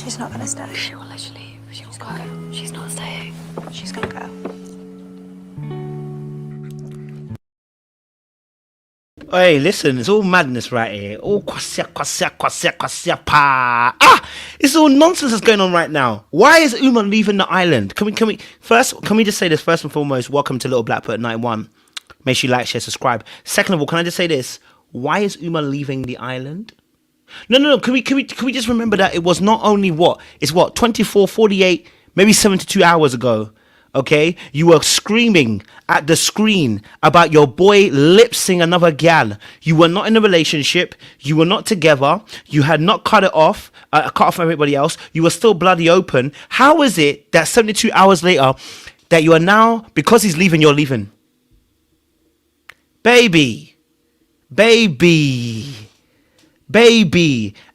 She's not gonna stay. She will literally leave. She will go. She's not staying. She's gonna go. Hey, listen, it's all madness right here. All pa. It's all nonsense that's going on right now. Why is Uma leaving the island? Can we just say this first and foremost? Welcome to Little Blackbird 91. Make sure you like, share, subscribe. Second of all, can I just say this? Why is Uma leaving the island? No. Can we just remember that it was not only 24, 48, maybe 72 hours ago. Okay, you were screaming at the screen about your boy lip-syncing another gal. You were not in a relationship. You were not together. You had not cut off everybody else. You were still bloody open. How is it that 72 hours later that you are now, because he's leaving, you're leaving? Baby.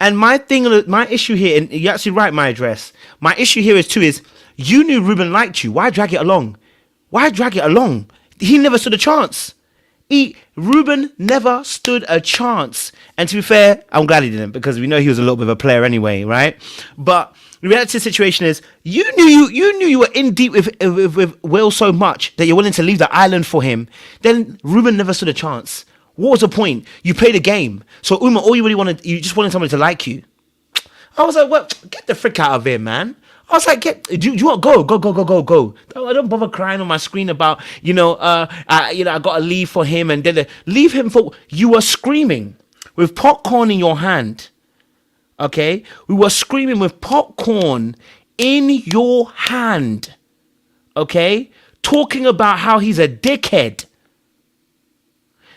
And my issue here, and you're actually right, my address. My issue here is you knew Ruben liked you. Why drag it along? He never stood a chance. Ruben never stood a chance. And to be fair, I'm glad he didn't, because we know he was a little bit of a player anyway, right? But the reality of the situation is, you knew you were in deep with Will so much that you're willing to leave the island for him. Then Ruben never stood a chance. What was the point? You played a game. So Uma, all you really wanted, you just wanted somebody to like you. I was like, well, get the frick out of here, man. I was like, do you want go? I don't bother crying on my screen about, I got to leave for him and then leave him for. You were screaming with popcorn in your hand. Okay, we were screaming with popcorn in your hand. Okay, talking about how he's a dickhead.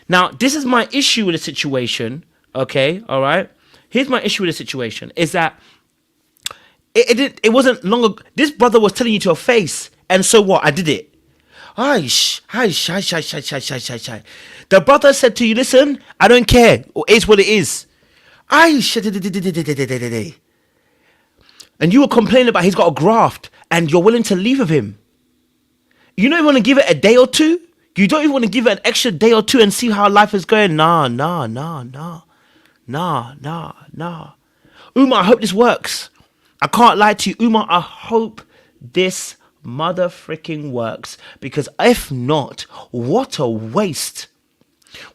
Now, this is my issue with the situation. Okay, all right. Here's my issue with the situation: is that it wasn't long ago. This brother was telling you to your face, and so what? I did it. The brother said to you, listen, I don't care. It's what it is. And you were complaining about he's got a graft, and you're willing to leave with him. You don't even want to give it a day or two? You don't even want to give it an extra day or two and see how life is going? Nah. Uma, I hope this works. I can't lie to you, Uma. I hope this mother freaking works, because if not, what a waste.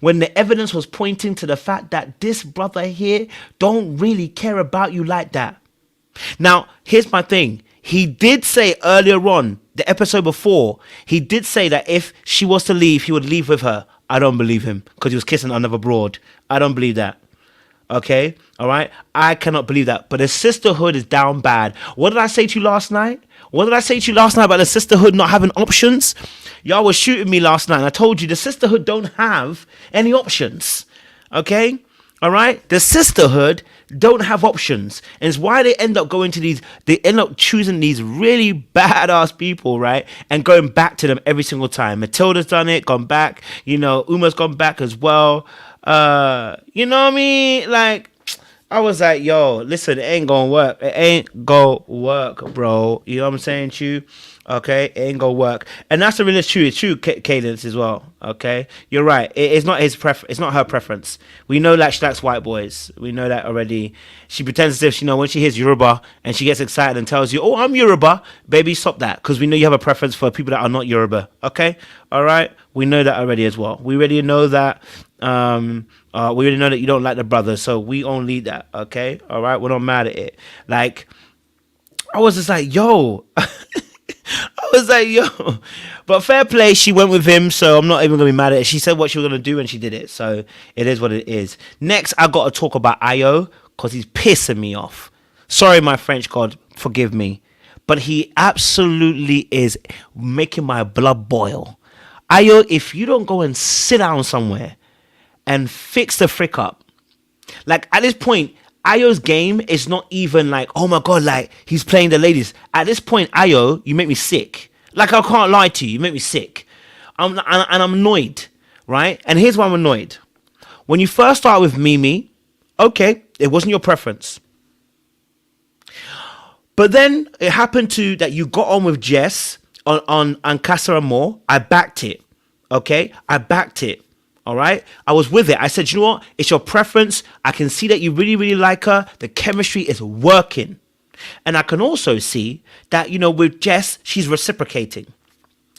When the evidence was pointing to the fact that this brother here don't really care about you like that. Now, here's my thing. He did say earlier on, the episode before, he did say that if she was to leave, he would leave with her. I don't believe him, because he was kissing another broad. I don't believe that. Okay, all right. I cannot believe that. But the sisterhood is down bad. What did I say to you last night? About the sisterhood not having options? Y'all were shooting me last night, and I told you the sisterhood don't have any options. Okay, all right. The sisterhood don't have options, and it's why they end up going to these. They end up choosing these really badass people, right, and going back to them every single time. Matilda's done it, gone back. Uma's gone back as well. You know what I mean? Like, I was like, yo, listen, it ain't gonna work. It ain't gonna work, bro. You know what I'm saying to you? Okay, it ain't gonna work. And that's the real true. It's true, Cadence, as well. Okay, you're right. It's not his it's not her preference. We know that she likes white boys. We know that already. She pretends as if, when she hears Yoruba and she gets excited and tells you, oh, I'm Yoruba. Baby, stop that. Because we know you have a preference for people that are not Yoruba. Okay, all right. We know that already as well. We already know that. We already know that you don't like the brother, so we only that. Okay, all right. We're not mad at it. Like, I was just like, yo. But fair play, she went with him, so I'm not even gonna be mad at it. She said what she was gonna do and she did it, so it is what it is. Next, I gotta talk about Ayo, because he's pissing me off. Sorry, my French God, forgive me, but he absolutely is making my blood boil. Ayo, if you don't go and sit down somewhere and fix the frick up, like, at this point, Ayo's game is not even like, oh my God, like, he's playing the ladies. At this point, Ayo, you make me sick. Like, I can't lie to you. You make me sick. I'm annoyed, right? And here's why I'm annoyed. When you first started with Mimi, okay, it wasn't your preference. But then it happened to that you got on with Jess on Casa Amor. I backed it, okay? I backed it. All right, I was with it. I said, you know what? It's your preference. I can see that you really, really like her. The chemistry is working. And I can also see that, with Jess, she's reciprocating.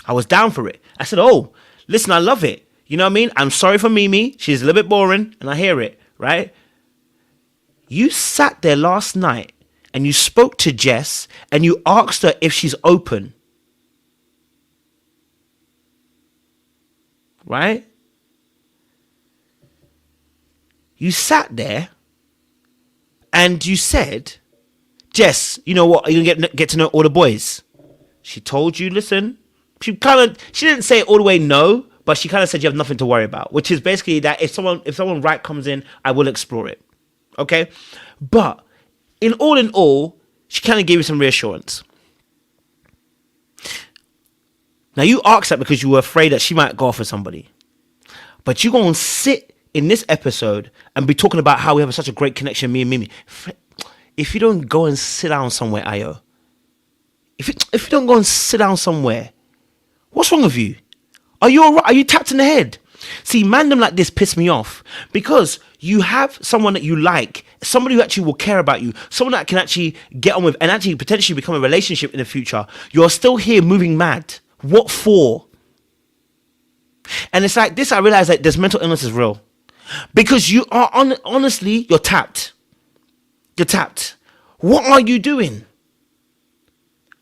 I was down for it. I said, oh, listen, I love it. You know what I mean? I'm sorry for Mimi. She's a little bit boring, and I hear it, right? You sat there last night and you spoke to Jess and you asked her if she's open. Right? You sat there and you said, Jess, you know what? Are you going to get to know all the boys? She told you, listen. She didn't say all the way no, but she kind of said you have nothing to worry about, which is basically that if someone right comes in, I will explore it. Okay? But in all, she kind of gave you some reassurance. Now, you asked that because you were afraid that she might go off with somebody. But you're going to sit in this episode and be talking about how we have such a great connection, me and Mimi. If you don't go and sit down somewhere, Ayo. If you don't go and sit down somewhere, what's wrong with you? Are you all right? Are you tapped in the head? See, mandem like this piss me off because you have someone that you like, somebody who actually will care about you, someone that can actually get on with and actually potentially become a relationship in the future. You're still here moving mad. What for? And it's like this, I realize that this mental illness is real. Because you are, honestly, you're tapped. You're tapped. What are you doing?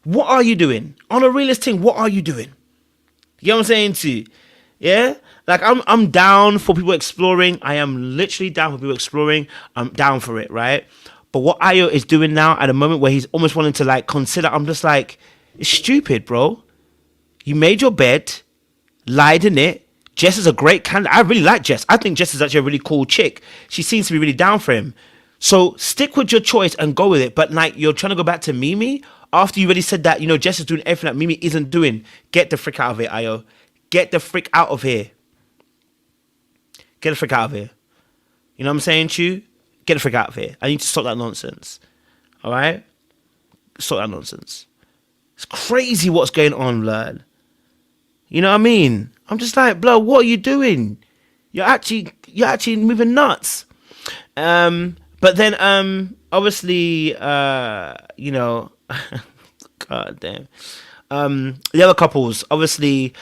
What are you doing? On a realist thing, what are you doing? You know what I'm saying to you? Yeah? Like, I'm down for people exploring. I am literally down for people exploring. I'm down for it, right? But what Ayo is doing now at a moment where he's almost wanting to, like, consider, I'm just like, it's stupid, bro. You made your bed, lied in it. Jess is a great candidate. I really like Jess. I think Jess is actually a really cool chick. She seems to be really down for him. So stick with your choice and go with it. But like, you're trying to go back to Mimi after you already said that, Jess is doing everything that Mimi isn't doing. Get the frick out of here, Ayo. Get the frick out of here. Get the frick out of here. You know what I'm saying to you? Get the frick out of here. I need to stop that nonsense. All right? Stop that nonsense. It's crazy what's going on, blood. You know what I mean? I'm just like, blood, what are you doing? You're actually moving nuts. But then, obviously, God damn. The other couples, obviously,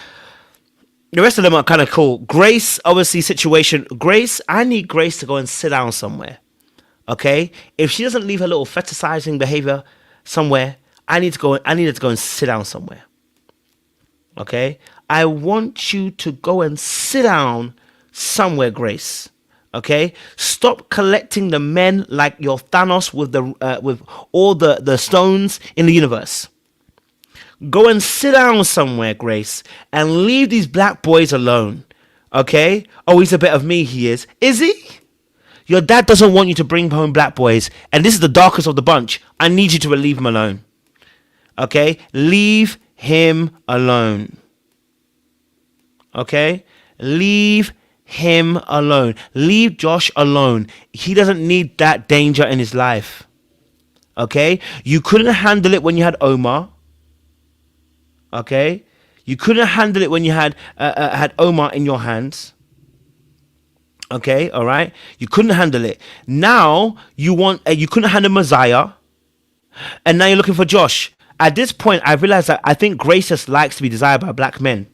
the rest of them are kind of cool. Grace, obviously, situation. Grace, I need Grace to go and sit down somewhere. Okay? If she doesn't leave her little fetishizing behavior somewhere, I need her to go and sit down somewhere. Okay? I want you to go and sit down somewhere, Grace. Okay? Stop collecting the men like you're Thanos with all the stones in the universe. Go and sit down somewhere, Grace, and leave these black boys alone. Okay? Oh, he's a bit of me, he is. Is he? Your dad doesn't want you to bring home black boys, and this is the darkest of the bunch. I need you to leave him alone. Okay? Leave him alone. Okay? Leave him alone. Leave Josh alone. He doesn't need that danger in his life. Okay? You couldn't handle it when you had Omar. Okay? You couldn't handle it when you had Omar in your hands. Okay? All right? You couldn't handle it. Now you couldn't handle Messiah, and now you're looking for Josh. At this point, I realized that I think Grace just likes to be desired by black men.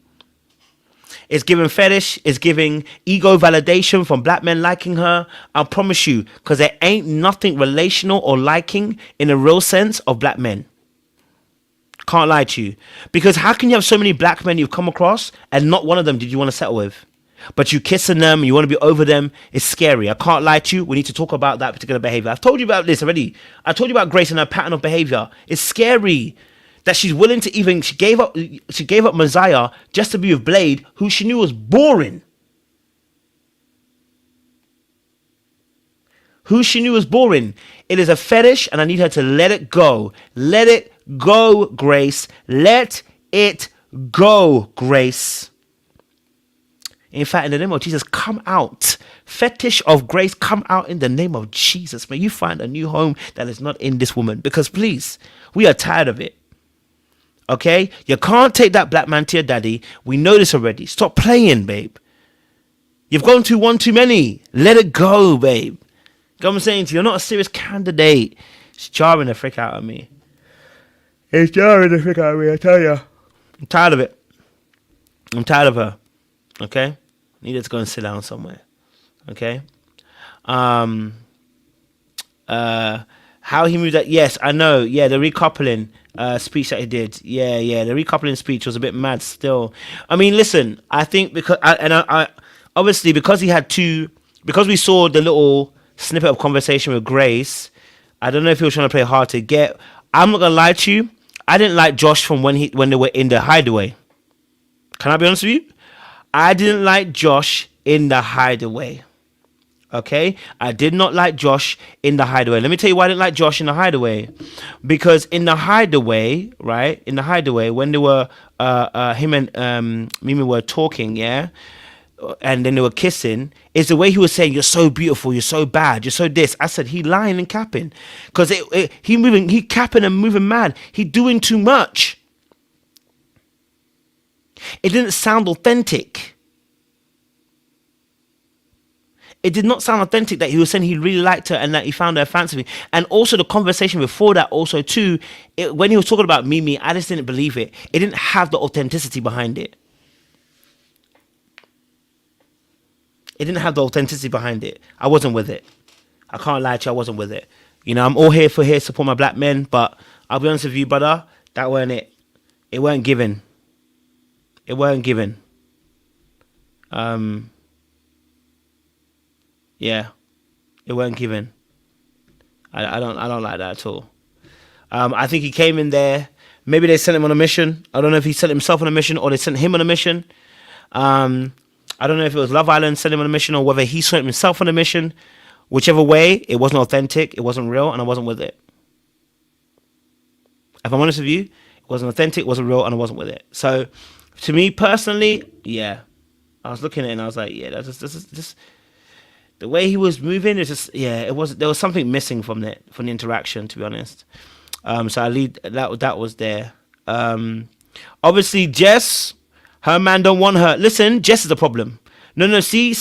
It's giving fetish. It's giving ego validation from black men liking her. I promise you, because there ain't nothing relational or liking in the real sense of black men. Can't lie to you. Because how can you have so many black men you've come across and not one of them did you want to settle with? But you kissing them and you want to be over them. It's scary. I can't lie to you. We need to talk about that particular behavior. I've told you about this already. I told you about Grace and her pattern of behavior. It's scary that she's willing to she gave up Messiah just to be with Blade, who she knew was boring. It is a fetish, and I need her to let it go. Let it go, Grace. Let it go, Grace. In fact, in the name of Jesus, come out. Fetish of Grace, come out in the name of Jesus. May you find a new home that is not in this woman. Because please, we are tired of it. Okay? You can't take that black man to your daddy. We know this already. Stop playing, babe. You've gone to one too many. Let it go, babe. You know what I'm saying to you? You're not a serious candidate. It's jarring the frick out of me. It's jarring the frick out of me, I tell you. I'm tired of it. I'm tired of her. Okay? Needed to go and sit down somewhere. Okay? How he moved that, yes, I know. Yeah, the recoupling speech that he did. Yeah, the recoupling speech was a bit mad still. I mean, listen, I think because I obviously because we saw the little snippet of conversation with Grace, I don't know if he was trying to play hard to get. I'm not gonna lie to you, I didn't like Josh from when they were in the hideaway. Can I be honest with you? I didn't like Josh in the hideaway. Okay, I did not like Josh in the hideaway. Let me tell you why I didn't like Josh in the hideaway. Because in the hideaway, right? In the hideaway, when they were, him and Mimi were talking, yeah, and then they were kissing, is the way he was saying, "You're so beautiful, you're so bad, you're so this." I said, he lying and capping, because he capping and moving mad. He doing too much. It didn't sound authentic. It did not sound authentic that he was saying he really liked her and that he found her fancy. And also the conversation before that also too, when he was talking about Mimi, I just didn't believe it. It didn't have the authenticity behind it. It didn't have the authenticity behind it. I wasn't with it. I can't lie to you, I wasn't with it. You know, I'm all here to support my black men, but I'll be honest with you, brother, that weren't it. It weren't given. It weren't given. Yeah, it weren't given. I don't like that at all. I think he came in there. Maybe they sent him on a mission. I don't know if he sent himself on a mission or they sent him on a mission. I don't know if it was Love Island sent him on a mission or whether he sent himself on a mission. Whichever way, it wasn't authentic, it wasn't real, and I wasn't with it. If I'm honest with you, it wasn't authentic, it wasn't real, and I wasn't with it. So, to me personally, yeah, I was looking at it and I was like, yeah, that's just the way he was moving is just, yeah, it was, there was something missing from the interaction, to be honest. So I leave that was there. Obviously Jess, her man don't want her. Listen, Jess is the problem. No, see,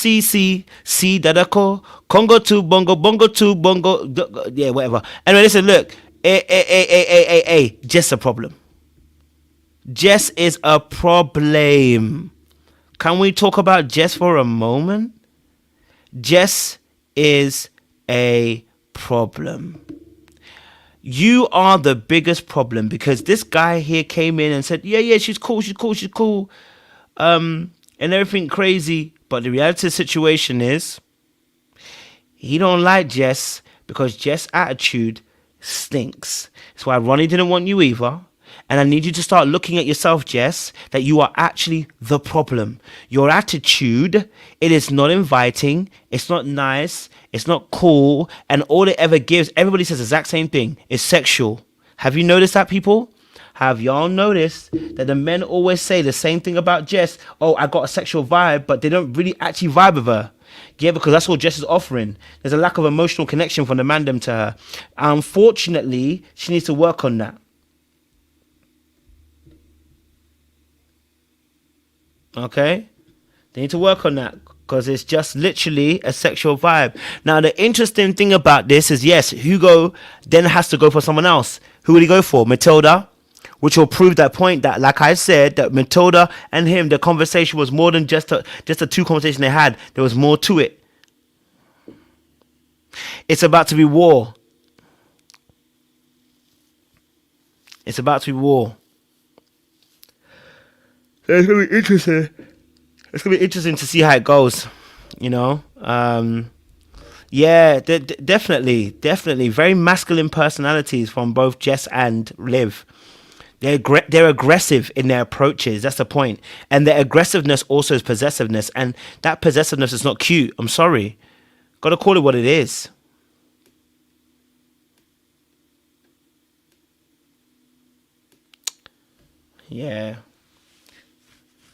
dada ko, Congo to bongo, bongo to bongo, yeah, whatever. Anyway, listen, look, Jess is a problem. Jess is a problem. Can we talk about Jess for a moment? Jess is a problem. You are the biggest problem because this guy here came in and said, yeah, she's cool, and everything crazy. But the reality of the situation is he don't like Jess because Jess' attitude stinks. That's why Ronnie didn't want you either. And I need you to start looking at yourself, Jess, that you are actually the problem. Your attitude, it is not inviting, it's not nice, it's not cool, and all it ever gives, everybody says the exact same thing, is sexual. Have you noticed that, people? Have y'all noticed that the men always say the same thing about Jess? Oh, I got a sexual vibe, but they don't really actually vibe with her. Yeah, because that's what Jess is offering. There's a lack of emotional connection from the mandem to her. Unfortunately, she needs to work on that. Okay, they need to work on that because it's just literally a sexual vibe. Now, the interesting thing about this is, yes, Hugo then has to go for someone else. Who will he go for? Matilda, which will prove that point that, like I said, that Matilda and him, the conversation was more than just a two conversation they had. There was more to it. It's about to be war. It's about to be war. So it's gonna be interesting. It's gonna be interesting to see how it goes. You know, yeah, definitely, very masculine personalities from both Jess and Liv. They're aggressive in their approaches. That's the point. And their aggressiveness also is possessiveness, and that possessiveness is not cute. I'm sorry, gotta call it what it is. Yeah.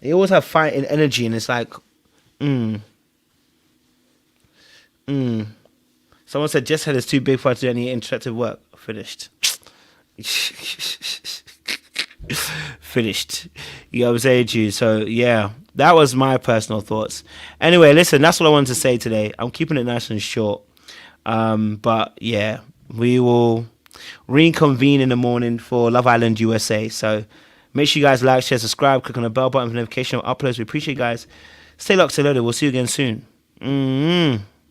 They always have fight and energy, and it's like, Someone said Jess head is too big for her to do any interactive work. Finished. Finished. You know what I'm saying to you? So, yeah, that was my personal thoughts. Anyway, listen, that's what I wanted to say today. I'm keeping it nice and short. But, yeah, we will reconvene in the morning for Love Island USA. So make sure you guys like, share, subscribe, click on the bell button for notification of uploads. We appreciate you guys. Stay locked, stay loaded. We'll see you again soon.